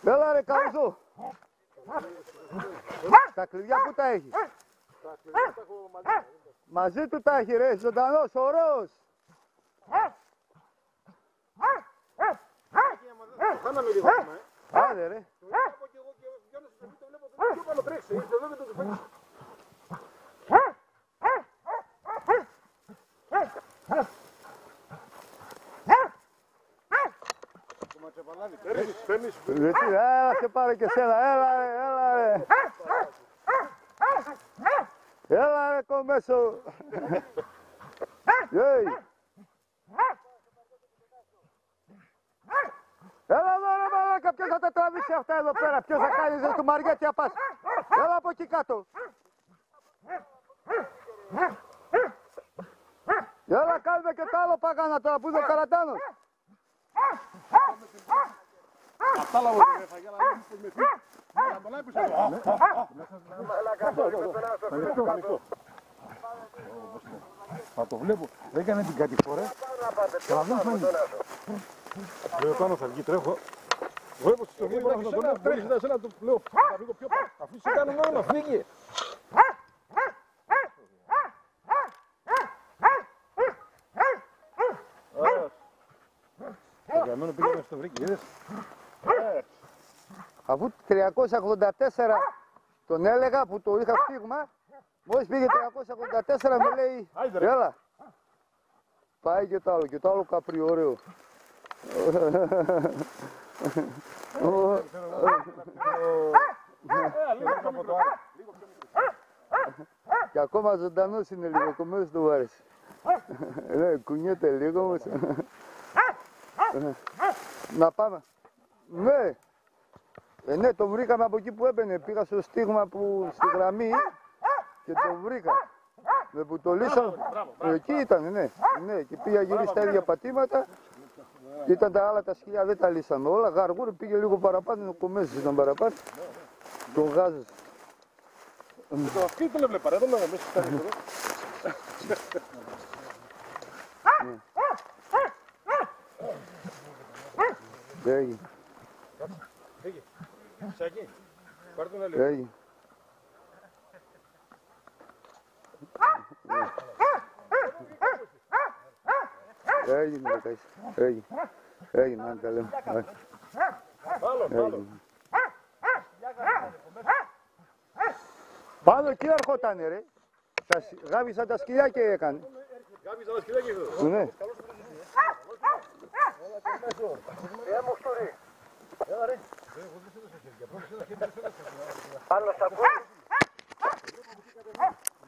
Έλα ρε Καουζού. Τα κλειδιά που τα έχει? Τα κλειδιά τα έχω μαζί. Μαζί του τα έχει ρε, ζωντανός, ωραίος. Χάναμε λίγο ακόμα, Άντε ρε. Το βλέπω και εγώ και ο Γιάννης το βλέπω πιο πάνω τρέξει. Ήρθε εδώ και το φέρνει. Παίρνεις. Έλα σε πάρε και σένα, έλα ρε, έλα ρε. Έλα ρε κομμέσο. Έλα εδώ ρε μαλάκα, ποιος θα τα τραβήξει αυτά εδώ πέρα, ποιος θα κάνει ζες του Μαριέτη να πας. Έλα από εκεί κάτω. Έλα κάνουμε και το άλλο παγάνα τώρα που είναι ο Καραντάνος. Αυτά λάβω ρε Φαγέλα, μην με φύγει. Να μπολάει πίσω εδώ. Θα το βλέπω, έκανε την κατηφορά, αλλά δεν φαίνεται. Λέω πάνω θα βγει, τρέχω. Βλέπω στο γύρο να τον λέω, τρέχει να σένα, του λέω, θα βγω πιο πάνω. Αφού σε κάνω μόνο να φύγει. Το γραμμένο πήγαινε στο βρήκε, είδες. Αφού 384 τον έλεγα που το είχα στίγμα, μόλις πήγε 384 με λέει, έλα. Πάει και το άλλο καπρί, ωραίο. Και ακόμα ζωντανός είναι λίγο, κομμένος του άρεσε. Κουνιέται λίγο όμως. Να πάμε. Ναι. Ναι, τον βρήκαμε από εκεί που έμπαινε. Πήγα στο στίγμα που στη γραμμή και τον βρήκα. Με που το λύσαμε. Εκεί ήταν, ναι. Ναι, και πήγα γυρίσει στα ίδια πατήματα. Και ήταν τα άλλα τα σκυλιά, δεν τα λύσαμε. Όλα γαργούρι, πήγε λίγο παραπάνω, ο κομμέσης ήταν παραπάνω. Τον γάζες. Το αυτή το έβλεπα, ρε, δεν λέω μέσα στα εδώ. Έγινε. Φύγε. Σάκη, πάρ' τον άλλο. Έγινε. Έγινε, ρε Καϊσή. Έγινε. Έγινε, αν τα λέμε. Άλλο. Πάνω εκεί ερχότανε ρε. Γάβησαν τα σκυλιά και έκανε. Γάβησαν τα σκυλιά και εδώ. Ναι. Μου φτουρεί. Άλλο στα κούτια.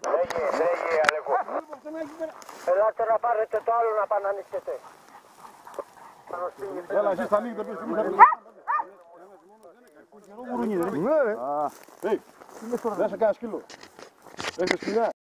Λέγε, Αλέκο. Ελάτε να πάρετε το άλλο να πάνε να νηστείτε. Έλα, εσύ θα ανοίγει το πίσω. Ναι ρε. Δεν σε κάνει σκύλο. Έχεις σκυλιά.